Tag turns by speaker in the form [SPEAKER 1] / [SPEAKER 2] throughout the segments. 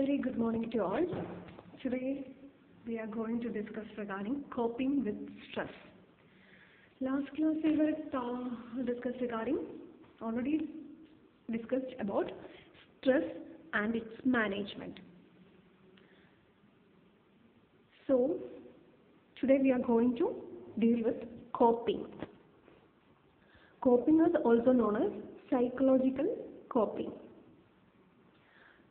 [SPEAKER 1] Very good morning to all. Today we are going to discuss regarding coping with stress. Last class we were discussed regarding already discussed about stress and its management. So today we are going to deal with coping. Coping is also known as psychological coping.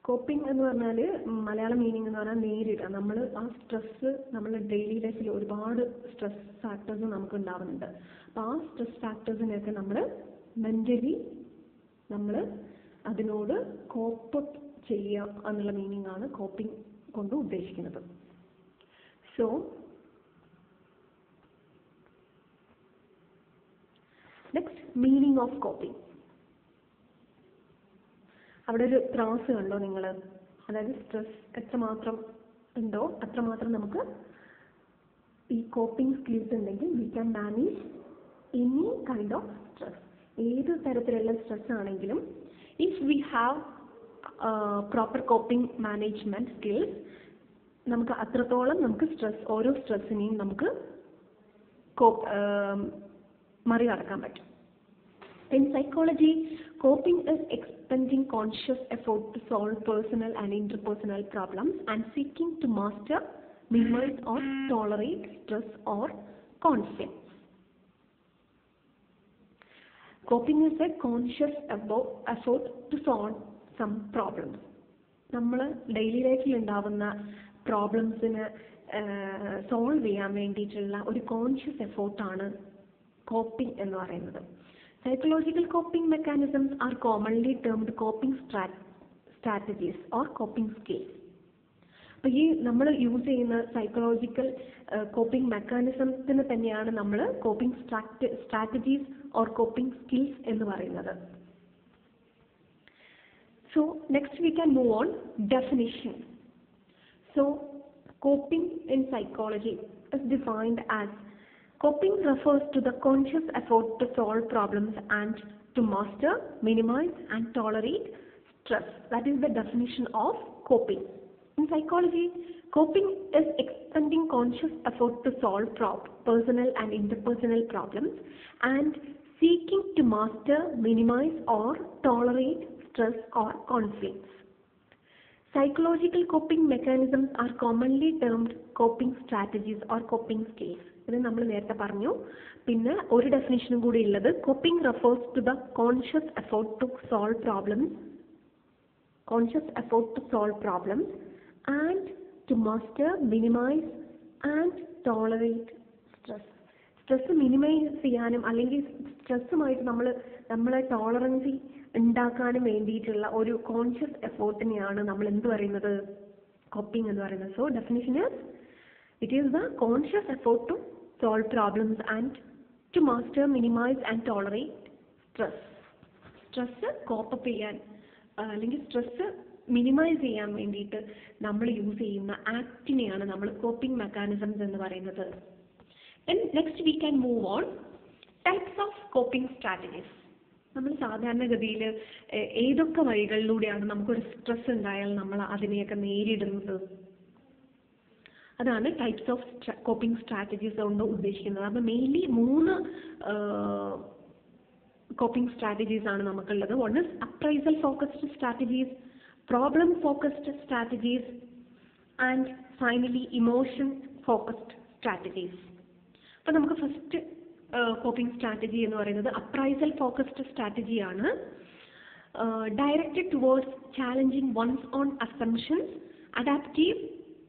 [SPEAKER 1] Coping എന്ന് പറഞ്ഞാൽ Malayalam meaning എന്ന് പറഞ്ഞാൽ നേരിടുക. നമ്മൾ ആ stress നമ്മുടെ daily ലൈഫിൽ ഒരുപാട് സ്ട്രെസ് ഫാക്ടേഴ്സ് നമുക്ക് ഉണ്ടാവുന്നുണ്ട്. അപ്പോൾ ആ സ്ട്രെസ് ഫാക്ടേഴ്സിനെയൊക്കെ നമ്മൾ മെൻ്റലി നമ്മൾ അതിനോട് കോപ്പ് ചെയ്യുക എന്നുള്ള മീനിങ് ആണ് കോപ്പിംഗ് കൊണ്ട് ഉദ്ദേശിക്കുന്നത്. So next meaning of coping. അവിടെ ഒരു ത്രാസ് കണ്ടോ നിങ്ങൾ? അതായത് സ്ട്രെസ് എത്രമാത്രം ഉണ്ടോ അത്രമാത്രം നമുക്ക് ഈ കോപ്പിംഗ് സ്കിൽസ് ഉണ്ടെങ്കിൽ we can manage any kind of stress. ഏത് തരത്തിലുള്ള സ്ട്രെസ് ആണെങ്കിലും if we have proper coping management skills നമുക്ക് അത്രത്തോളം നമുക്ക് ഓരോ സ്ട്രെസ്സിനെയും നമുക്ക് മറികടക്കാൻ പറ്റും. In psychology, coping is expending conscious effort to solve personal and interpersonal problems and seeking to master, minimize or tolerate stress or conflict. Coping is a conscious effort to solve some problems. നമ്മൾ daily ലൈഫിൽ ഉണ്ടാവുന്ന പ്രോബ്ലംസിന് solve ചെയ്യാൻ വേണ്ടിയിട്ടുള്ള ഒരു conscious എഫോർട്ടാണ് coping എന്ന് പറയുന്നത്. Psychological coping mechanisms are commonly termed coping strategies or coping skills. അപ്പോൾ ഈ നമ്മൾ യൂസ് ചെയ്യുന്ന സൈക്കോളജിക്കൽ കോപ്പിംഗ് മെക്കാനിസംസിന് തന്നെയാണ് നമ്മൾ coping strategies or coping skills എന്ന് പറയുന്നത്. So next we can move on definition. So coping in psychology is defined as coping refers to the conscious effort to solve problems and to master, minimize and tolerate stress. That is the definition of coping. In psychology, coping is expending conscious effort to solve personal and interpersonal problems and seeking to master, minimize or tolerate stress or conflicts. Psychological coping mechanisms are commonly termed coping strategies or coping skills. ഇത് നമ്മൾ നേരത്തെ പറഞ്ഞു. പിന്നെ ഒരു ഡെഫിനിഷനും കൂടി ഉള്ളത് coping refers to the conscious effort to solve problems and to master, minimize and tolerate stress. Stress minimize ചെയ്യാനും അല്ലെങ്കിൽ സ്ട്രെസ്സുമായിട്ട് നമ്മളെ ടോളറൻസി ഉണ്ടാക്കാനും വേണ്ടിയിട്ടുള്ള ഒരു കോൺഷ്യസ് എഫോർട്ടിനെയാണ് നമ്മൾ എന്ത് പറയുന്നത്? കോപ്പിംഗ് എന്ന് പറയുന്നത്. So definition is it is the conscious effort to solve problems and to master, minimize and tolerate stress. Stress cope ചെയ്യാൻ അല്ലെങ്കിൽ സ്ട്രെസ് മിനിമൈസ് ചെയ്യാൻ വേണ്ടിയിട്ട് നമ്മൾ യൂസ് ചെയ്യുന്ന ആക്ടിനെയാണ് നമ്മൾ കോപ്പിംഗ് മെക്കാനിസംസ് എന്ന് പറയുന്നത്. Then next we can move on types of coping strategies. നമ്മൾ സാധാരണഗതിയിൽ ഏതൊക്കെ വഴികളിലൂടെയാണ് നമുക്കൊരു സ്ട്രെസ് ഉണ്ടായാൽ നമ്മൾ അതിനെയൊക്കെ നേരിടുന്നത്? അതാണ് ടൈപ്സ് ഓഫ് കോപ്പിംഗ് സ്ട്രാറ്റജീസ് കൊണ്ട് ഉദ്ദേശിക്കുന്നത്. അപ്പോൾ മെയിൻലി 3 കോപ്പിംഗ് സ്ട്രാറ്റജീസ് ആണ് നമുക്കുള്ളത്. One is appraisal focused strategies, problem focused strategies and finally emotion focused strategies. അപ്പോൾ നമുക്ക് ഫസ്റ്റ് കോപ്പിംഗ് സ്ട്രാറ്റജി എന്ന് പറയുന്നത് അപ്രൈസൽ ഫോക്കസ്ഡ് സ്ട്രാറ്റജിയാണ്. Directed towards challenging ones on assumptions, adaptive,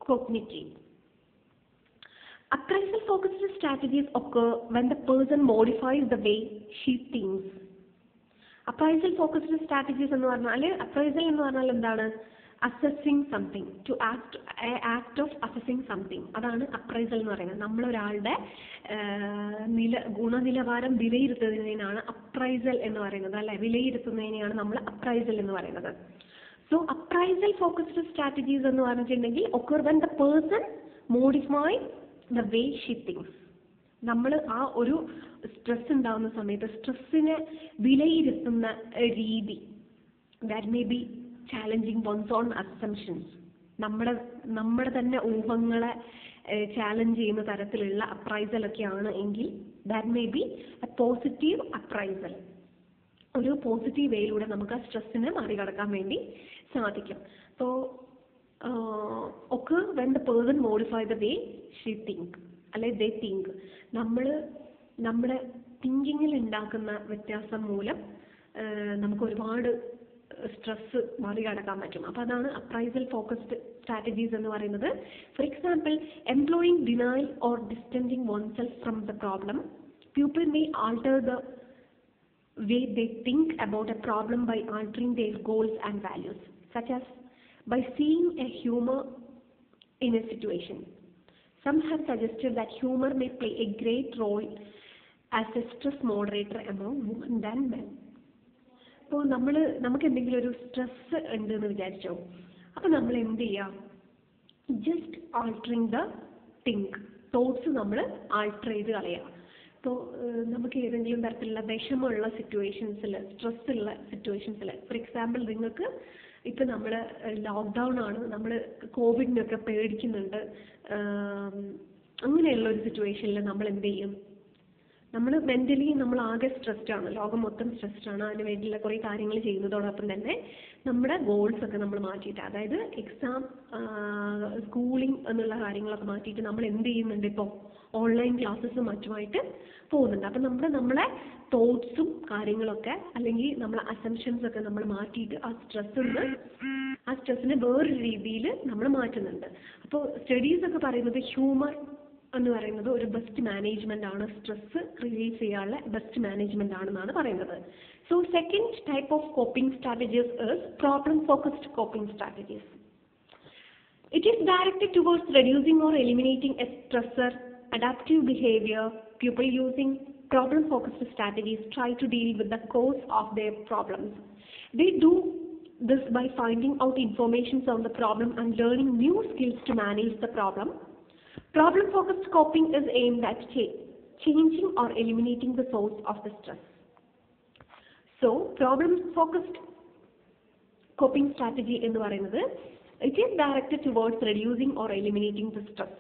[SPEAKER 1] cognitive. Appraisal focused strategies occur when the person modifies the way she thinks. Appraisal focused strategies എന്ന് പറഞ്ഞാൽ appraisal എന്ന് പറഞ്ഞാൽ എന്താണ്? Assessing something, to act of assessing something. അതാണ് appraisal എന്ന് പറയുന്നത്. നമ്മളൊരാളുടെ ഗുണനിലവാരം വിലയിരുത്തുന്നതിനാണ് appraisal എന്ന് പറയുന്നത്, അല്ലെ? വിലയിരുത്തുന്നതിനെയാണ് നമ്മൾ അപ്രൈസൽ എന്ന് പറയുന്നത്. So appraisal focused strategies എന്ന് പറഞ്ഞിട്ടുണ്ടെങ്കിൽ occur when the person modify the way she thinks. നമ്മൾ ആ ഒരു സ്ട്രെസ് ഉണ്ടാകുന്ന സമയത്ത് സ്ട്രെസ്സിനെ വിലയിരുത്തുന്ന രീതി, that may be challenging one's own assumptions. നമ്മുടെ തന്നെ ഊഹങ്ങളെ ചാലഞ്ച് ചെയ്യുന്ന തരത്തിലുള്ള അപ്രൈസൽ ഒക്കെയാണ് എങ്കിൽ that may be A positive appraisal. ഒരു പോസിറ്റീവ് വേയിലൂടെ നമുക്ക് ആ സ്ട്രെസ്സിനെ മറികടക്കാൻ വേണ്ടി സാധിക്കും. സോ ഒക്കെ when the person modify the way she think അല്ലെ ദേ തിങ്ക്, നമ്മുടെ തിങ്കിങ്ങിൽ ഉണ്ടാക്കുന്ന വ്യത്യാസം മൂലം നമുക്ക് ഒരുപാട് സ്ട്രെസ് മറികടക്കാൻ പറ്റും. അപ്പോൾ അതാണ് അപ്രൈസൽ ഫോക്കസ്ഡ് സ്ട്രാറ്റജീസ് എന്ന് പറയുന്നത്. For example, employing denial or distancing oneself from the problem. People may alter the way they think about a problem by altering their goals and values, such as by seeing a humor in a situation. Some have suggested that humor may play a great role as a stress moderator among women than men. അപ്പോൾ നമുക്ക് എന്തെങ്കിലും ഒരു stress ഉണ്ട് എന്ന് വിചാരിച്ചോ, അപ്പോൾ നമ്മൾ എന്ത് ചെയ്യുക? Just altering the think, thoughts നമ്മൾ ആൾട്ടർ ചെയ്ത് കളയുക. അപ്പോൾ നമുക്ക് ഏതെങ്കിലും തരത്തിലുള്ള വിഷമമുള്ള സിറ്റുവേഷൻസിൽ, സ്ട്രെസ്സുള്ള സിറ്റുവേഷൻസിൽ, ഫോർ എക്സാമ്പിൾ നിങ്ങൾക്ക് ഇപ്പം നമ്മൾ ലോക്ക്ഡൗൺ ആണ്, നമ്മൾ കോവിഡിനൊക്കെ പേടിക്കുന്നുണ്ട്, അങ്ങനെയുള്ള ഒരു സിറ്റുവേഷനിൽ നമ്മൾ എന്ത് ചെയ്യും? നമ്മൾ മെൻ്റലി നമ്മൾ ആകെ സ്ട്രെസ്ഡ് ആണ്, ലോകം മൊത്തം സ്ട്രെസ്ഡ് ആണ്. അതിന് വേണ്ടിയുള്ള കുറേ കാര്യങ്ങൾ ചെയ്യുന്നതോടൊപ്പം തന്നെ നമ്മുടെ ഗോൾസൊക്കെ നമ്മൾ മാറ്റിയിട്ട്, അതായത് എക്സാം, സ്കൂളിംഗ് എന്നുള്ള കാര്യങ്ങളൊക്കെ മാറ്റിയിട്ട് നമ്മൾ എന്ത് ചെയ്യുന്നുണ്ട്? ഇപ്പോൾ ഓൺലൈൻ ക്ലാസ്സസും മറ്റുമായിട്ട് പോകുന്നുണ്ട്. അപ്പം നമ്മളെ തോട്ട്സും കാര്യങ്ങളൊക്കെ, അല്ലെങ്കിൽ നമ്മളെ അസംഷൻസ് ഒക്കെ നമ്മൾ മാറ്റിയിട്ട് ആ സ്ട്രെസ്സിനെ വേറൊരു രീതിയിൽ നമ്മൾ മാറ്റുന്നുണ്ട്. അപ്പോൾ സ്റ്റഡീസൊക്കെ പറയുന്നത് ഹ്യൂമർ എന്ന് പറയുന്നത് ഒരു ബെസ്റ്റ് മാനേജ്മെന്റ് ആണ്, സ്ട്രെസ് റിലീസ് ചെയ്യാനുള്ള ബെസ്റ്റ് മാനേജ്മെന്റ് ആണെന്നാണ് പറയുന്നത്. So second type of coping strategies is problem focused coping strategies. It is directed towards reducing or eliminating a stressor. Adaptive behavior, people using problem-focused strategies try to deal with the cause of their problems. They do this by finding out information on the problem and learning new skills to manage the problem. Problem-focused coping is aimed at changing or eliminating the source of the stress. So, problem-focused coping strategy എന്ന് പറയുന്നത്, it is directed towards reducing or eliminating the stress.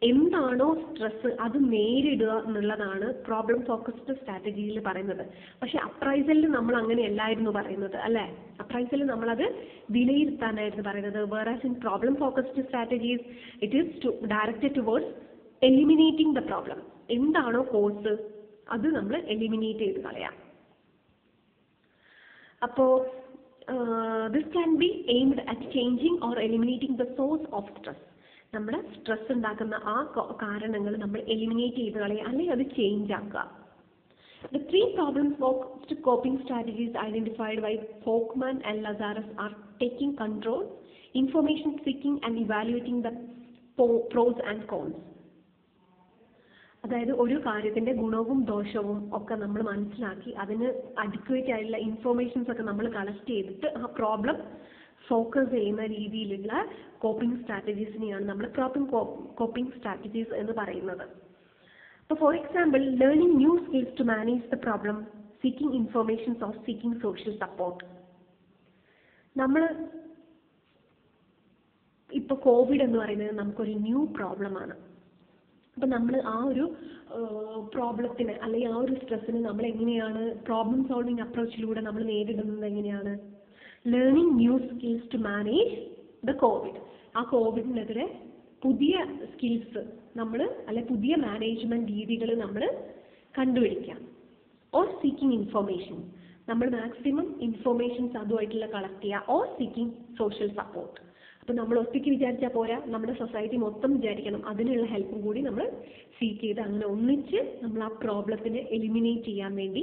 [SPEAKER 1] എന്താണോ stress അത് നേരിടുക എന്നുള്ളതാണ് problem focused സ്ട്രാറ്റജിയിൽ പറയുന്നത്. പക്ഷെ അപ്രൈസലിൽ നമ്മൾ അങ്ങനെയല്ലായിരുന്നു പറയുന്നത്, അല്ലേ? അപ്രൈസലിൽ നമ്മളത് വിലയിരുത്താനായിരുന്നു പറയുന്നത്. വേറാസ് in problem focused strategies it is directed towards eliminating the problem. എന്താണോ കോസ് അത് നമ്മൾ എലിമിനേറ്റ് ചെയ്ത് കളയാം. അപ്പോൾ this can be aimed at changing or eliminating the source of stress. നമ്മുടെ സ്ട്രെസ് ഉണ്ടാക്കുന്ന ആ കാരണങ്ങൾ നമ്മൾ എലിമിനേറ്റ് ചെയ്ത് കളയുക, അല്ലെങ്കിൽ അത് ചേഞ്ച് ആക്കുക. The three problem-focused coping strategies identified by Folkman and Lazarus are taking control, information seeking and evaluating the pros and cons. അതായത് ഒരു കാര്യത്തിൻ്റെ ഗുണവും ദോഷവും ഒക്കെ നമ്മൾ മനസ്സിലാക്കി അതിന് അഡിക്വേറ്റ് ആയിട്ടുള്ള ഇൻഫോർമേഷൻസ് ഒക്കെ നമ്മൾ കളക്ട് ചെയ്തിട്ട് ആ പ്രോബ്ലം ഫോക്കസ് ചെയ്യുന്ന രീതിയിലുള്ള കോപ്പിംഗ് സ്ട്രാറ്റജീസിനെയാണ് നമ്മൾ കോപ്പിംഗ് സ്ട്രാറ്റജീസ് എന്ന് പറയുന്നത്. അപ്പോൾ for example, learning new skills to manage the problem, seeking informations or seeking social support. നമ്മൾ ഇപ്പോൾ കോവിഡ് എന്ന് പറയുന്നത് നമുക്കൊരു ന്യൂ പ്രോബ്ലമാണ്. അപ്പം നമ്മൾ ആ ഒരു പ്രോബ്ലത്തിന് അല്ലെങ്കിൽ ആ ഒരു സ്ട്രെസ്സിന് നമ്മൾ എങ്ങനെയാണ് പ്രോബ്ലം സോൾവിങ് അപ്രോച്ചിലൂടെ നമ്മൾ നേരിടുന്നത്? എങ്ങനെയാണ്? Learning new skills to manage the Covid. ആ കോവിഡിനെതിരെ പുതിയ സ്കിൽസ് നമ്മൾ പുതിയ മാനേജ്മെന്റ് രീതികൾ നമ്മൾ കണ്ടുപിടിക്കാം. ഓർ സീക്കിംഗ് ഇൻഫോർമേഷൻ, നമ്മൾ മാക്സിമം ഇൻഫോർമേഷൻസ് അതുമായിട്ടുള്ള കളക്ട് ചെയ്യുക. Or seeking social support. അപ്പോൾ നമ്മൾ ഒറ്റയ്ക്ക് വിചാരിച്ചാൽ പോരാ, നമ്മുടെ സൊസൈറ്റി മൊത്തം വിചാരിക്കണം, അതിനുള്ള ഹെൽപ്പും കൂടി നമ്മൾ സീക്ക് ചെയ്ത് അങ്ങനെ ഒന്നിച്ച് നമ്മൾ ആ പ്രോബ്ലത്തിനെ എലിമിനേറ്റ് ചെയ്യാൻ വേണ്ടി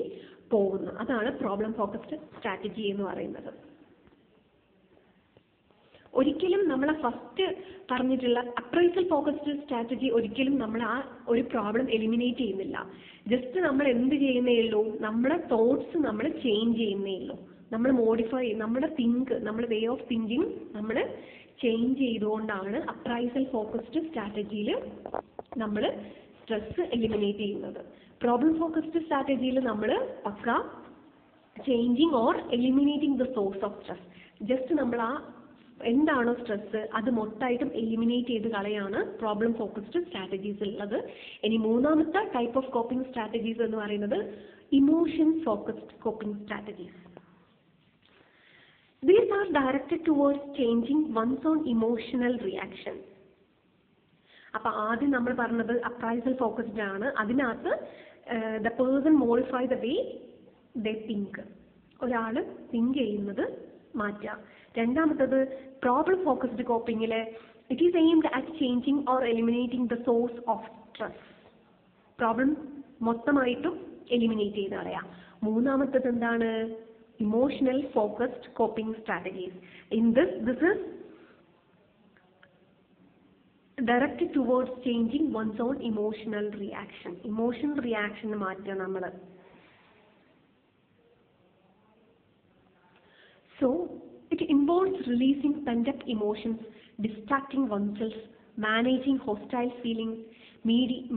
[SPEAKER 1] പോകുന്നു. അതാണ് പ്രോബ്ലം ഫോക്കസ്ഡ് സ്ട്രാറ്റജി എന്ന് പറയുന്നത്. ഒരിക്കലും നമ്മളെ ഫസ്റ്റ് പറഞ്ഞിട്ടുള്ള അപ്രൈസൽ ഫോക്കസ്ഡ് സ്ട്രാറ്റജി ഒരിക്കലും നമ്മൾ ആ ഒരു പ്രോബ്ലം എലിമിനേറ്റ് ചെയ്യുന്നില്ല. ജസ്റ്റ് നമ്മൾ എന്ത് ചെയ്യുന്നേ ഉള്ളൂ? നമ്മുടെ തോട്ട്സ് നമ്മൾ ചേഞ്ച് ചെയ്യുന്നേ ഉള്ളൂ. നമ്മൾ മോഡിഫൈ, നമ്മുടെ വേ ഓഫ് തിങ്കിങ് നമ്മൾ ചേഞ്ച് ചെയ്തുകൊണ്ടാണ് അപ്രൈസൽ ഫോക്കസ്ഡ് സ്ട്രാറ്റജിയിൽ നമ്മൾ സ്ട്രെസ് എലിമിനേറ്റ് ചെയ്യുന്നത്. പ്രോബ്ലം ഫോക്കസ്ഡ് സ്ട്രാറ്റജിയിൽ നമ്മൾ പക്ക changing or eliminating the source of stress. Just നമ്മൾ ആ എന്താണോ സ്ട്രെസ് അത് മൊത്തമായിട്ടും എലിമിനേറ്റ് ചെയ്ത് കളയാണ് പ്രോബ്ലം ഫോക്കസ്ഡ് സ്ട്രാറ്റജീസ് ഉള്ളത്. ഇനി മൂന്നാമത്തെ ടൈപ്പ് ഓഫ് കോപ്പിംഗ് സ്ട്രാറ്റജീസ് എന്ന് പറയുന്നത് emotion focused coping strategies. These are directed towards changing one's own emotional reaction. അപ്പോൾ ആദ്യം നമ്മൾ പറഞ്ഞത് അപ്രൈസൽ ഫോക്കസ്ഡ് ആണ്. അതിനകത്ത് the person modify the way they think, ഒരാൾ തിങ്ക് ചെയ്യുന്നത് മാറ്റുക. രണ്ടാമത്തത് പ്രോബ്ലം ഫോക്കസ്ഡ് കോപ്പിങ്ങിൽ it is aimed at changing or eliminating the source of stress. Problem മൊത്തമായിട്ടും എലിമിനേറ്റ് ചെയ്ത് കളയാം. മൂന്നാമത്തത് എന്താണ്? Emotional focused coping strategies. In this is directed towards changing one's own emotional reaction. Emotional reaction മാറ്റുക നമ്മൾ. So it involves releasing pent-up emotions, distracting oneself, managing hostile feelings,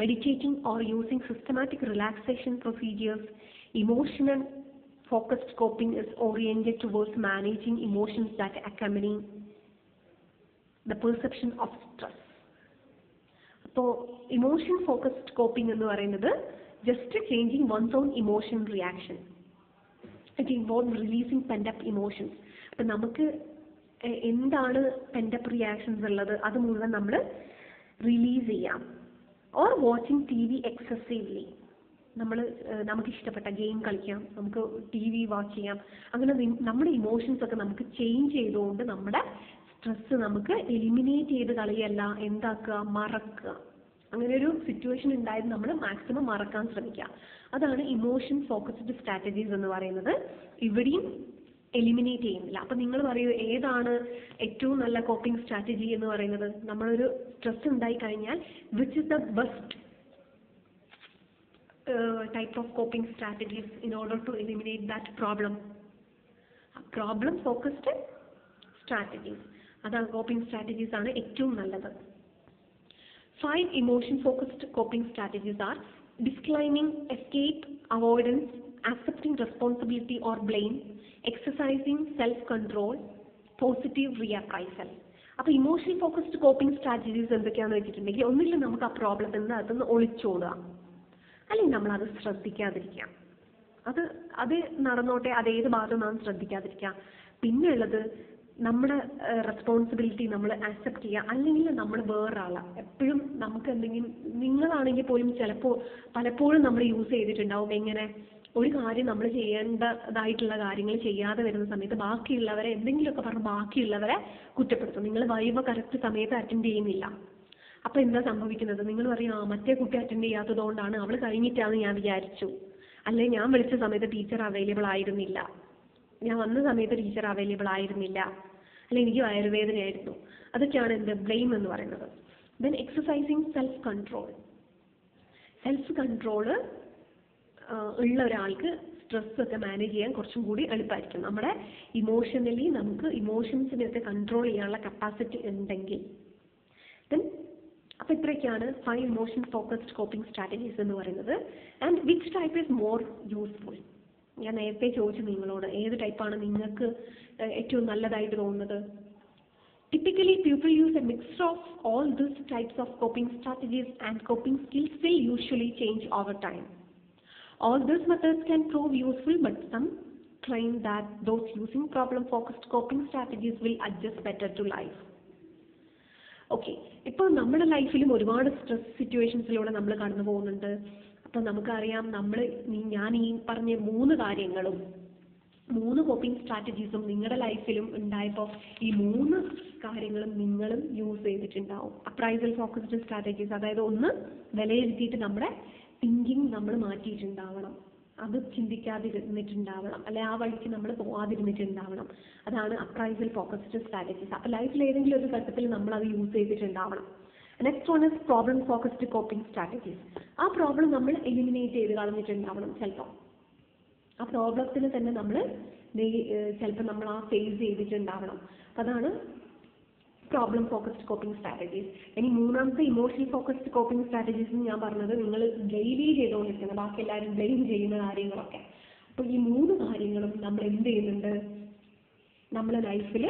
[SPEAKER 1] meditating or using systematic relaxation procedures. Emotional focused coping is oriented towards managing emotions that accompany the perception of stress. So emotion focused coping എന്ന് പറയുന്നത് just changing one's own emotion reaction. It involves releasing pent-up emotions. അപ്പം നമുക്ക് എന്താണ് pent-up reactions ഉള്ളത് അത് മുഴുവൻ നമ്മൾ release ചെയ്യാം. Or watching TV excessively. നമുക്ക് ഇഷ്ടപ്പെട്ട ഗെയിം കളിക്കാം, നമുക്ക് TV വാച്ച് ചെയ്യാം. അങ്ങനെ നമ്മുടെ ഇമോഷൻസ് ഒക്കെ നമുക്ക് ചേഞ്ച് ചെയ്തുകൊണ്ട് നമ്മുടെ സ്ട്രെസ് നമുക്ക് എലിമിനേറ്റ് ചെയ്ത് കളയല്ല, എന്താക്കുക, മറക്കുക. അങ്ങനെ ഒരു സിറ്റുവേഷൻ ഉണ്ടായത് നമ്മൾ മാക്സിമം മറക്കാൻ ശ്രമിക്കുക. അതാണ് ഇമോഷൻ ഫോക്കസ്ഡ് സ്ട്രാറ്റജീസ് എന്ന് പറയുന്നത്. ഇവിടെയും എലിമിനേറ്റ് ചെയ്യുന്നില്ല. അപ്പം നിങ്ങൾ പറയൂ ഏതാണ് ഏറ്റവും നല്ല കോപ്പിംഗ് സ്ട്രാറ്റജി എന്ന് പറയുന്നത്? നമ്മളൊരു സ്ട്രെസ് ഉണ്ടായി കഴിഞ്ഞാൽ which is the best type of coping strategies in order to eliminate that problem? Problem focused strategies. Other coping strategies are ഏറ്റവും നല്ലത്. 5 emotion focused coping strategies are disclaiming, escape, avoidance, accepting responsibility or blame, exercising self control, positive reappraisal. അപ്പോൾ emotion focused coping strategies എന്തൊക്കെയാണെന്ന് വെച്ചിട്ടുണ്ടെങ്കിൽ ഒന്നില്ല നമുക്ക് ആ പ്രോബ്ലത്തിൽ നിന്ന് അതൊന്ന് ഒളിച്ചോടുക, അല്ലെങ്കിൽ നമ്മളത് ശ്രദ്ധിക്കാതിരിക്കാം. അത് നടന്നോട്ടെ, അതേത് ഭാഗത്തുനിന്നാണ് ശ്രദ്ധിക്കാതിരിക്കുക. പിന്നെ ഉള്ളത് നമ്മുടെ റെസ്പോൺസിബിലിറ്റി നമ്മൾ ആക്സെപ്റ്റ് ചെയ്യുക. അല്ലെങ്കിൽ നമ്മൾ വേറൊരാളാണ് എപ്പോഴും നമുക്ക് എന്തെങ്കിലും, നിങ്ങളാണെങ്കിൽ പോലും പലപ്പോഴും നമ്മൾ യൂസ് ചെയ്തിട്ടുണ്ടാവും. എങ്ങനെ ഒരു കാര്യം നമ്മൾ ചെയ്യേണ്ടതായിട്ടുള്ള കാര്യങ്ങൾ ചെയ്യാതെ വരുന്ന സമയത്ത് ബാക്കിയുള്ളവരെ എന്തെങ്കിലുമൊക്കെ പറഞ്ഞ് ബാക്കിയുള്ളവരെ കുറ്റപ്പെടുത്തും. നിങ്ങൾ വൈവ കറക്റ്റ് സമയത്ത് അറ്റൻഡ് ചെയ്യുന്നില്ല. അപ്പോൾ എന്താ സംഭവിക്കുന്നത്? നിങ്ങൾ പറയും മറ്റേ കുട്ടി അറ്റൻഡ് ചെയ്യാത്തതുകൊണ്ടാണ്, അവൾ കഴിഞ്ഞിട്ടാണ് ഞാൻ വിചാരിച്ചു, അല്ലെങ്കിൽ ഞാൻ വിളിച്ച സമയത്ത് ടീച്ചർ അവൈലബിൾ ആയിരുന്നില്ല, ഞാൻ വന്ന സമയത്ത് ടീച്ചർ അവൈലബിൾ ആയിരുന്നില്ല, അല്ലെങ്കിൽ എനിക്ക് വയറുവേദനയായിരുന്നു. അതൊക്കെയാണ് എന്ത് ബ്ലെയിം എന്ന് പറയുന്നത്. Then exercising self control. Self control ഉള്ള ഒരാൾക്ക് സ്ട്രെസ് ഒക്കെ മാനേജ് ചെയ്യാൻ കുറച്ചും കൂടി എളുപ്പമായിരിക്കും. നമ്മുടെ ഇമോഷണലി നമുക്ക് ഇമോഷൻസിനെയൊക്കെ കൺട്രോൾ ചെയ്യാനുള്ള കപ്പാസിറ്റി ഉണ്ടെങ്കിൽ. ദെൻ അപ്പോൾ ഇത്രയൊക്കെയാണ് 5 ഇമോഷൻ ഫോക്കസ്ഡ് കോപ്പിംഗ് സ്ട്രാറ്റജീസ് എന്ന് പറയുന്നത്. And which type is more useful? ഞാൻ നേരത്തെ ചോദിച്ചു നിങ്ങളോട് ഏത് ടൈപ്പാണ് നിങ്ങൾക്ക് ഏറ്റവും നല്ലതായിട്ട് തോന്നുന്നത്. Typically, people use a mixture of all these types of coping strategies, and coping skills will usually change over time. All these methods can prove useful, but some claim that those using problem-focused coping strategies will adjust better to life. Okay, ഇപ്പോൾ നമ്മുടെ ലൈഫിലും ഒരുപാട് stress സിറ്റുവേഷൻസിലൂടെ നമ്മൾ കടന്നു പോകുന്നുണ്ട്. അപ്പോൾ നമുക്കറിയാം ഞാൻ ഈ പറഞ്ഞ 3 കാര്യങ്ങളും 3 കോപ്പിംഗ് സ്ട്രാറ്റജീസും നിങ്ങളുടെ ലൈഫിലും ഉണ്ടായപ്പോൾ ഈ 3 കാര്യങ്ങളും നിങ്ങളും യൂസ് ചെയ്തിട്ടുണ്ടാവും. അപ്രൈസൽ ഫോക്കസ്ഡ് സ്ട്രാറ്റജീസ്, അതായത് ഒന്ന് വിലയിരുത്തിയിട്ട് നമ്മുടെ തിങ്കിങ് നമ്മൾ മാറ്റിയിട്ടുണ്ടാവണം, അത് ചിന്തിക്കാതിരുന്നിട്ടുണ്ടാവണം, അല്ലെ ആ വഴിക്ക് നമ്മൾ പോവാതിരുന്നിട്ടുണ്ടാവണം. അതാണ് അപ്രൈസൽ ഫോക്കസ്ഡ് സ്ട്രാറ്റജീസ്. അപ്പോൾ ലൈഫിൽ ഏതെങ്കിലും ഒരു ഘട്ടത്തിൽ നമ്മൾ അത് യൂസ് ചെയ്തിട്ടുണ്ടാവണം. Next one is problem focused coping strategies. ആ പ്രോബ്ലം നമ്മൾ എലിമിനേറ്റ് ചെയ്ത് കളഞ്ഞിട്ടുണ്ടാവണം. ചിലപ്പോൾ ആ പ്രോബ്ലത്തിന് തന്നെ നമ്മൾ ചിലപ്പോൾ നമ്മൾ ആ ഫേസ് ചെയ്തിട്ടുണ്ടാവണം. അതാണ് പ്രോബ്ലം ഫോക്കസ്ഡ് കോപ്പിംഗ് സ്ട്രാറ്റജീസ്. ഇനി മൂന്നാമത്തെ ഇമോഷണൽ ഫോക്കസ്ഡ് കോപ്പിംഗ് സ്ട്രാറ്റജീസ് ഞാൻ പറഞ്ഞത് നിങ്ങൾ ഡെയിലി ചെയ്തുകൊണ്ടിരിക്കുന്നത്, ബാക്കി എല്ലാവരും ബ്ലെയിം ചെയ്യുന്ന കാര്യങ്ങളൊക്കെ. അപ്പോൾ ഈ 3 കാര്യങ്ങളും നമ്മൾ എന്ത് ചെയ്യുന്നുണ്ട്, നമ്മുടെ ലൈഫിൽ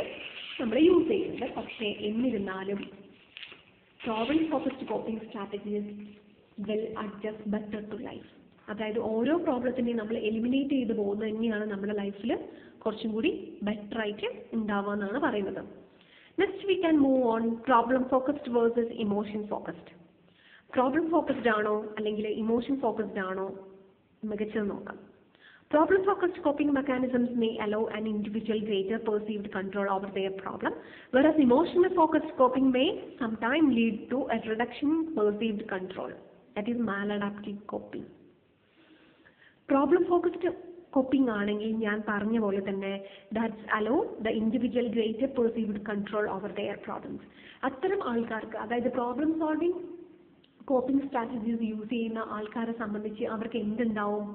[SPEAKER 1] നമ്മൾ യൂസ് ചെയ്യുന്നുണ്ട്. പക്ഷേ എന്നിരുന്നാലും problem focused coping strategies will adjust better to life. അതായത് ഓരോ പ്രോബ്ലത്തിനെയും നമ്മൾ എലിമിനേറ്റ് ചെയ്ത് പോകുന്നത് തന്നെയാണ് നമ്മുടെ ലൈഫിൽ കുറച്ചും കൂടി ബെറ്റർ ആയിട്ട് ഉണ്ടാവുക എന്നാണ് പറയുന്നത്. Next we can move on problem focused versus emotion focused. Problem focused ആണോ അല്ലെങ്കിൽ ഇമോഷൻ ഫോക്കസ്ഡ് ആണോ മികച്ചത് നോക്കാം. Problem focused coping mechanisms may allow an individual greater perceived control over their problem, whereas emotional focused coping may sometimes lead to a reduction in perceived control. That is maladaptive coping. Problem focused coping ആണെങ്കിൽ ഞാൻ പറഞ്ഞ പോലെ തന്നെ that's allow the individual greater perceived control over their problems. അത്തരം ആൾക്കാർക്ക്, അതായത് problem solving coping strategies use ചെയ്യുന്ന ആൾക്കാരെ സംബന്ധിച്ച് അവർക്ക് എന്തുണ്ടാവും?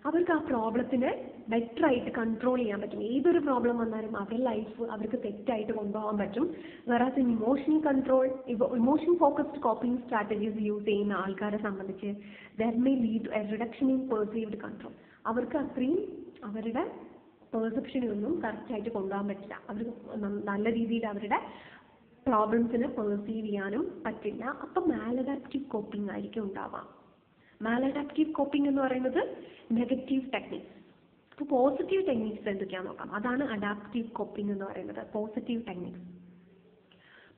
[SPEAKER 1] അവർക്ക് ആ പ്രോബ്ലത്തിനെ ബെറ്റർ ആയിട്ട് കൺട്രോൾ ചെയ്യാൻ പറ്റും. ഏതൊരു പ്രോബ്ലം വന്നാലും അവരുടെ ലൈഫ് അവർക്ക് തെറ്റായിട്ട് കൊണ്ടുപോകാൻ പറ്റും. Whereas in emotion focused coping strategies use ചെയ്യുന്ന ആൾക്കാരെ സംബന്ധിച്ച് that may lead to a reduction in perceived control. അവർക്ക് അത്രയും അവരുടെ പെർസെപ്ഷനൊന്നും കറക്റ്റായിട്ട് കൊണ്ടുപോകാൻ പറ്റില്ല. അവർ നല്ല രീതിയിൽ അവരുടെ പ്രോബ്ലംസിനെ പെർസീവ് ചെയ്യാനും പറ്റില്ല. അപ്പം മാലഡാപ്റ്റീവ് കോപ്പിംഗ് ആയിരിക്കും ഉണ്ടാവാം. മാലഡാപ്റ്റീവ് കോപ്പിംഗ് എന്ന് പറയുന്നത് നെഗറ്റീവ് ടെക്നിക്സ്. അപ്പോൾ പോസിറ്റീവ് ടെക്നിക്സ് എന്തൊക്കെയാണെന്ന് നോക്കാം. അതാണ് അഡാപ്റ്റീവ് കോപ്പിംഗ് എന്ന് പറയുന്നത്.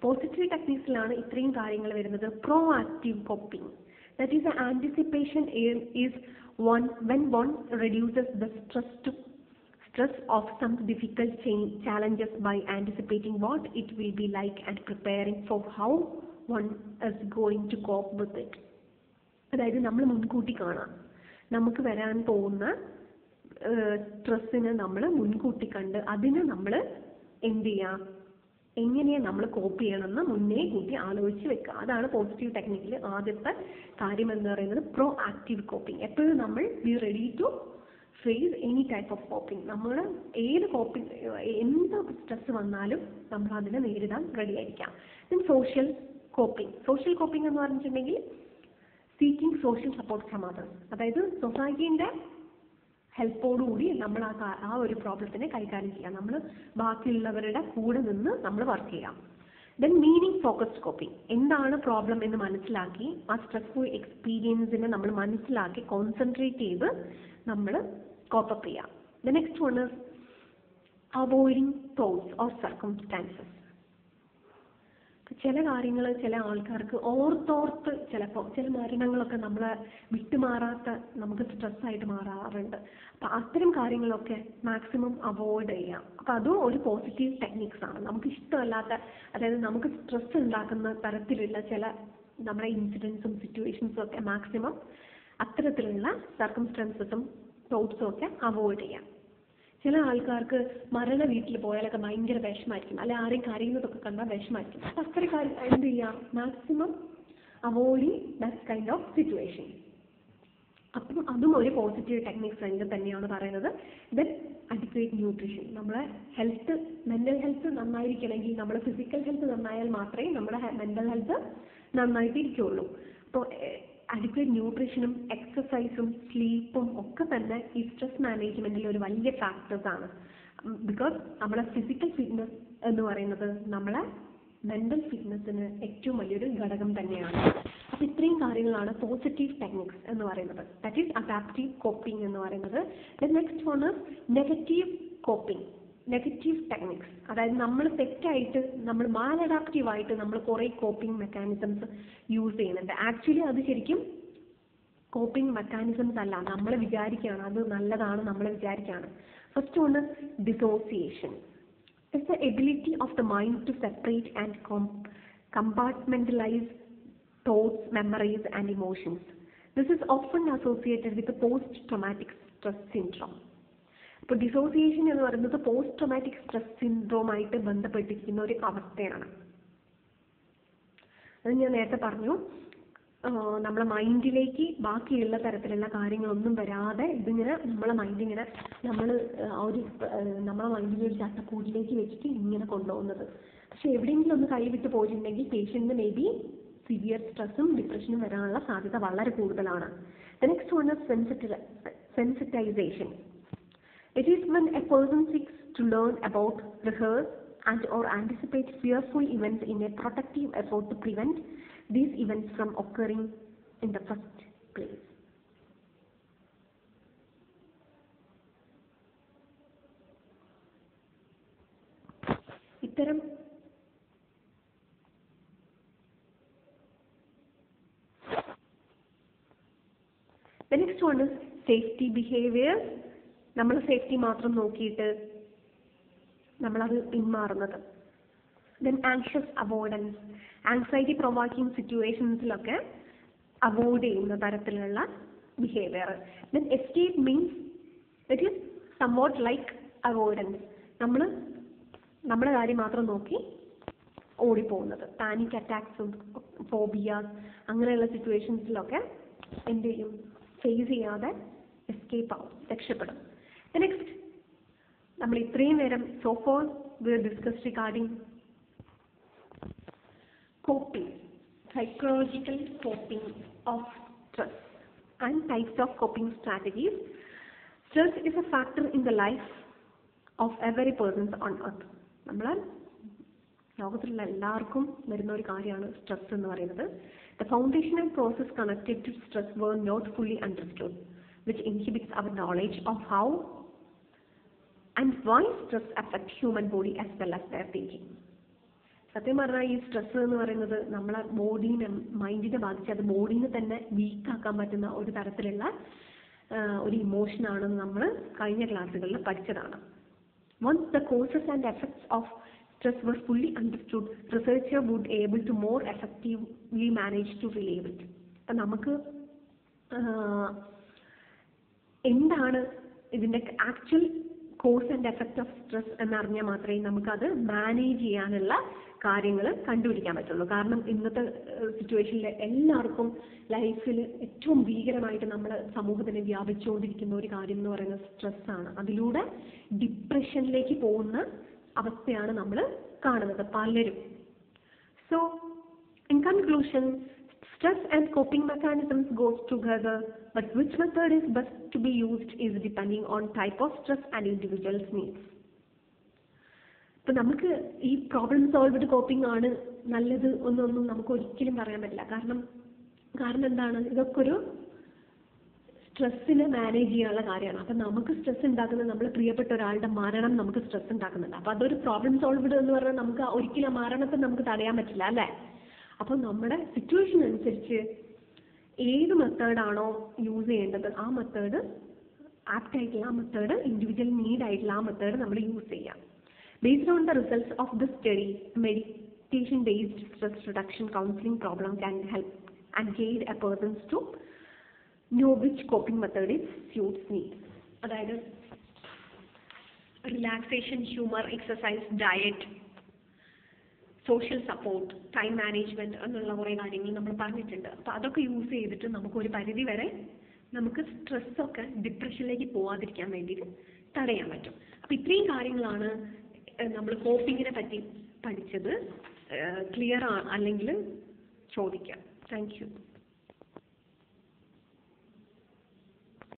[SPEAKER 1] പോസിറ്റീവ് ടെക്നിക്സിലാണ് ഇത്രയും കാര്യങ്ങൾ വരുന്നത്. Pro active coping, that is anticipation is when one reduces the stress of some difficult challenges by anticipating what it will be like and preparing for how one is going to cope with it. അതായത് നമ്മൾ മുൻകൂട്ടി കാണാം, നമുക്ക് വരാൻ പോകുന്ന സ്ട്രെസ്സിനെ നമ്മൾ മുൻകൂട്ടി കണ്ട് അതിന് നമ്മൾ എന്ത് ചെയ്യുക, എങ്ങനെയാണ് നമ്മൾ കോപ്പ് ചെയ്യണമെന്ന് മുന്നേ കൂട്ടി ആലോചിച്ച് വെക്കുക. അതാണ് പോസിറ്റീവ് ടെക്നിക്കിൽ ആദ്യത്തെ കാര്യം എന്ന് പറയുന്നത്. Proactive coping. എപ്പോഴും നമ്മൾ be ready to face any type of coping. നമ്മൾ ഏത് കോപ്പിംഗ്, എന്ത് സ്ട്രെസ് വന്നാലും നമ്മൾ അതിനെ നേരിടാൻ റെഡി ആയിരിക്കാം. ദെൻ സോഷ്യൽ കോപ്പിംഗ് എന്ന് പറഞ്ഞിട്ടുണ്ടെങ്കിൽ seeking social support from others. അതായത് സൊസൈറ്റീൻ്റെ ഹെൽപ്പോടുകൂടി നമ്മൾ ആ ഒരു പ്രോബ്ലത്തിനെ കൈകാര്യം ചെയ്യാം. നമ്മൾ ബാക്കിയുള്ളവരുടെ കൂടെ നിന്ന് നമ്മൾ വർക്ക് ചെയ്യാം. Then meaning focused coping. എന്താണ് പ്രോബ്ലം എന്ന് മനസ്സിലാക്കി ആ സ്ട്രെസ്ഫുൾ എക്സ്പീരിയൻസിനെ നമ്മൾ മനസ്സിലാക്കി കോൺസെൻട്രേറ്റ് ചെയ്ത് നമ്മൾ കോപ്പപ്പ് ചെയ്യാം. The next one is avoiding thoughts or circumstances. ചില കാര്യങ്ങൾ ചില ആൾക്കാർക്ക് ഓർത്തോർത്ത് ചിലപ്പോൾ ചില മരണങ്ങളൊക്കെ നമ്മളെ വിട്ടുമാറാത്ത നമുക്ക് സ്ട്രെസ്സായിട്ട് മാറാറുണ്ട്. അപ്പം അത്തരം കാര്യങ്ങളൊക്കെ മാക്സിമം അവോയ്ഡ് ചെയ്യാം. അപ്പം അതും ഒരു പോസിറ്റീവ് ടെക്നിക്സ് ആണ്. നമുക്ക് ഇഷ്ടമല്ലാത്ത, അതായത് നമുക്ക് സ്ട്രെസ് ഉണ്ടാക്കുന്ന തരത്തിലുള്ള ചില നമ്മുടെ ഇൻസിഡൻസും സിറ്റുവേഷൻസും ഒക്കെ മാക്സിമം അത്തരത്തിലുള്ള സർക്കംസ്റ്റൻസസും തോട്ട്സും ഒക്കെ അവോയ്ഡ് ചെയ്യാം. ചില ആൾക്കാർക്ക് മരണ വീട്ടിൽ പോയാലൊക്കെ ഭയങ്കര വിഷമായിരിക്കും, അല്ലെ ആരെയും കരയുന്നതൊക്കെ കണ്ടാൽ വിഷമായിരിക്കും. അപ്പം അത്തരം കാര്യം എന്ത് ചെയ്യാം, maximum avoid that kind of situation. അപ്പം അതും ഒരു പോസിറ്റീവ് ടെക്നിക്സ് എന്ന് തന്നെയാണ് പറയുന്നത്. Then adequate nutrition. നമ്മളെ ഹെൽത്ത്, മെൻ്റൽ ഹെൽത്ത് നന്നായിരിക്കണമെങ്കിൽ നമ്മുടെ ഫിസിക്കൽ ഹെൽത്ത് നന്നായാൽ മാത്രമേ നമ്മുടെ മെൻ്റൽ ഹെൽത്ത് നന്നായിട്ടിരിക്കുകയുള്ളൂ. അപ്പോൾ അഡിക്വേറ്റ് ന്യൂട്രീഷനും എക്സസൈസും സ്ലീപ്പും ഒക്കെ തന്നെ ഈ സ്ട്രെസ് മാനേജ്മെൻറ്റിൽ ഒരു വലിയ ഫാക്ടേഴ്സാണ്. ബിക്കോസ് നമ്മുടെ ഫിസിക്കൽ ഫിറ്റ്നസ് എന്ന് പറയുന്നത് നമ്മളെ മെൻ്റൽ ഫിറ്റ്നസ്സിന് ഏറ്റവും വലിയൊരു ഘടകം തന്നെയാണ്. അപ്പോൾ ഇത്രയും കാര്യങ്ങളാണ് പോസിറ്റീവ് ടെക്നിക്സ് എന്ന് പറയുന്നത്. ദാറ്റ് ഈസ് അഡാപ്റ്റീവ് കോപ്പിംഗ് എന്ന് പറയുന്നത്. Then next one negative coping, negative techniques. അതായത് നമ്മൾ തെറ്റായിട്ട്, നമ്മൾ മാലഡാപ്റ്റീവായിട്ട് നമ്മൾ കുറേ കോപ്പിംഗ് മെക്കാനിസംസ് യൂസ് ചെയ്യുന്നുണ്ട്. ആക്ച്വലി അത് ശരിക്കും കോപ്പിംഗ് മെക്കാനിസംസ് അല്ല, നമ്മൾ വിചാരിക്കുകയാണ് അത് നല്ലതാണ്, നമ്മൾ വിചാരിക്കുകയാണ്. First one dissociation. It's the ability of the mind to separate and compartmentalize thoughts, memories and emotions. This is often associated with the post-traumatic stress syndrome. ഇപ്പോൾ ഡിസോസിയേഷൻ എന്ന് പറയുന്നത് പോസ്റ്റ് ട്രോമാറ്റിക് സ്ട്രെസ് സിൻഡ്രോമായിട്ട് ബന്ധപ്പെട്ടിരിക്കുന്ന ഒരു അവസ്ഥയാണ്. അത് ഞാൻ നേരത്തെ പറഞ്ഞു. നമ്മളെ മൈൻഡിലേക്ക് ബാക്കിയുള്ള തരത്തിലുള്ള കാര്യങ്ങളൊന്നും വരാതെ ഇതിങ്ങനെ നമ്മളെ മൈൻഡിങ്ങനെ നമ്മളെ മൈൻഡിനെ ഒരു ചട്ടക്കൂടിലേക്ക് വെച്ചിട്ട് ഇങ്ങനെ കൊണ്ടുപോകുന്നത്. പക്ഷെ എവിടെയെങ്കിലും ഒന്ന് കൈവിട്ട് പോയിട്ടുണ്ടെങ്കിൽ പേഷ്യൻറ്റിന് മേ ബി സിവിയർ സ്ട്രെസ്സും ഡിപ്രഷനും വരാനുള്ള സാധ്യത വളരെ കൂടുതലാണ്. The next one is sensitization. It is when a person seeks to learn about, rehearse, and or anticipate fearful events in a protective effort to prevent these events from occurring in the first place. ഇത്തരം The next one is safety behavior. നമ്മൾ safety മാത്രം നോക്കിയിട്ട് നമ്മളത് പിന്മാറുന്നത്. Then anxious avoidance. Anxiety provoking സിറ്റുവേഷൻസിലൊക്കെ avoid ചെയ്യുന്ന തരത്തിലുള്ള behaviour. Then escape means it is somewhat like avoidance. നമ്മൾ നമ്മുടെ കാര്യം മാത്രം നോക്കി ഓടിപ്പോകുന്നത്. പാനിക് അറ്റാക്സും ഫോബിയാസ് അങ്ങനെയുള്ള സിറ്റുവേഷൻസിലൊക്കെ എന്ത് ചെയ്യും, ഫേസ് ചെയ്യാതെ എസ്കേപ്പ് ആവും, രക്ഷപ്പെടും. നെക്സ്റ്റ്, നമ്മൾ ഇത്രയും നേരം so far we discussed regarding coping, psychological coping of stress and types of coping strategies. Stress is a factor in the life of every person on earth. നമ്മളെ ലോകത്തിലുള്ള എല്ലാവർക്കും വരുന്ന ഒരു കാര്യമാണ് സ്ട്രെസ് എന്ന് പറയുന്നത്. The foundational process connected to stress were not fully understood, which inhibits our knowledge of how and why stress affects human body as well as their thinking. സത്യം പറഞ്ഞാൽ ഈ സ്ട്രെസ് എന്ന് പറയുന്നത് നമ്മളെ ബോഡീനെ, മൈൻഡിനെ ബാധിച്ച് അത് ബോഡീനെ തന്നെ വീക്കാക്കാൻ പറ്റുന്ന ഒരു തരത്തിലുള്ള ഒരു ഇമോഷനാണെന്ന് നമ്മൾ കഴിഞ്ഞ ക്ലാസ്സുകളിൽ പഠിച്ചതാണ്. Once the causes and effects of stress were fully understood, researchers would be able to more effectively manage to relieve it. അപ്പം നമുക്ക് എന്താണ് ഇതിൻ്റെ actual cause and effect of stress എന്നറിഞ്ഞാൽ മാത്രമേ നമുക്കത് മാനേജ് ചെയ്യാനുള്ള കാര്യങ്ങൾ കണ്ടുപിടിക്കാൻ പറ്റുള്ളൂ. കാരണം ഇന്നത്തെ സിറ്റുവേഷനിൽ എല്ലാവർക്കും ലൈഫിൽ ഏറ്റവും ഭീകരമായിട്ട് നമ്മുടെ സമൂഹത്തിന് വ്യാപിച്ചുകൊണ്ടിരിക്കുന്ന ഒരു കാര്യം എന്ന് പറയുന്നത് സ്ട്രെസ്സാണ്. അതിലൂടെ ഡിപ്രഷനിലേക്ക് പോകുന്ന അവസ്ഥയാണ് നമ്മൾ കാണുന്നത് പലരും. So in conclusion, stress and coping mechanisms goes together, but which method is best to be used is depending on type of stress and individual's needs. ഇപ്പം നമുക്ക് ഈ പ്രോബ്ലം സോൾവ്ഡ് കോപ്പിംഗ് ആണ് നല്ലത് എന്നൊന്നും നമുക്ക് ഒരിക്കലും പറയാൻ പറ്റില്ല. കാരണം എന്താണ്, ഇതൊക്കെ ഒരു സ്ട്രെസ്സിനെ മാനേജ് ചെയ്യാനുള്ള കാര്യമാണ്. അപ്പം നമുക്ക് സ്ട്രെസ് ഉണ്ടാക്കുന്നത് നമ്മൾ പ്രിയപ്പെട്ട ഒരാളുടെ മരണം നമുക്ക് സ്ട്രെസ് ഉണ്ടാക്കുന്നുണ്ട്. അപ്പം അതൊരു പ്രോബ്ലം സോൾവ്ഡ് എന്ന് പറഞ്ഞാൽ നമുക്ക് ഒരിക്കലും മരണത്തെ നമുക്ക് തടയാൻ പറ്റില്ല അല്ലേ. അപ്പോൾ നമ്മുടെ സിറ്റുവേഷൻ അനുസരിച്ച് ഏത് മെത്തേഡാണോ യൂസ് ചെയ്യേണ്ടത് ആ മെത്തേഡ്, ആപ്റ്റ് ആയിട്ടുള്ള ആ മെത്തേഡ്, ഇൻഡിവിജ്വൽ നീഡ് ആയിട്ടുള്ള ആ മെത്തേഡ് നമ്മൾ യൂസ് ചെയ്യാം. Based on the results of the study, meditation based stress reduction counselling programme can help and guide a persons to know which coping method is suits needs. അതായത് relaxation, humour, exercise, diet, social support, time management എന്നുള്ള കുറേ കാര്യങ്ങൾ നമ്മൾ പറഞ്ഞിട്ടുണ്ട്. അപ്പോൾ അതൊക്കെ use ചെയ്തിട്ട് നമുക്കൊരു പരിധി വരെ നമുക്ക് സ്ട്രെസ്സൊക്കെ ഡിപ്രഷനിലേക്ക് പോവാതിരിക്കാൻ വേണ്ടിയിട്ട് തടയാൻ പറ്റും. അപ്പോൾ ഇത്രയും കാര്യങ്ങളാണ് നമ്മൾ കോപ്പിങ്ങിനെ പറ്റി പഠിച്ചത്. ക്ലിയർ അല്ലെങ്കിൽ ചോദിക്കാം. Thank you.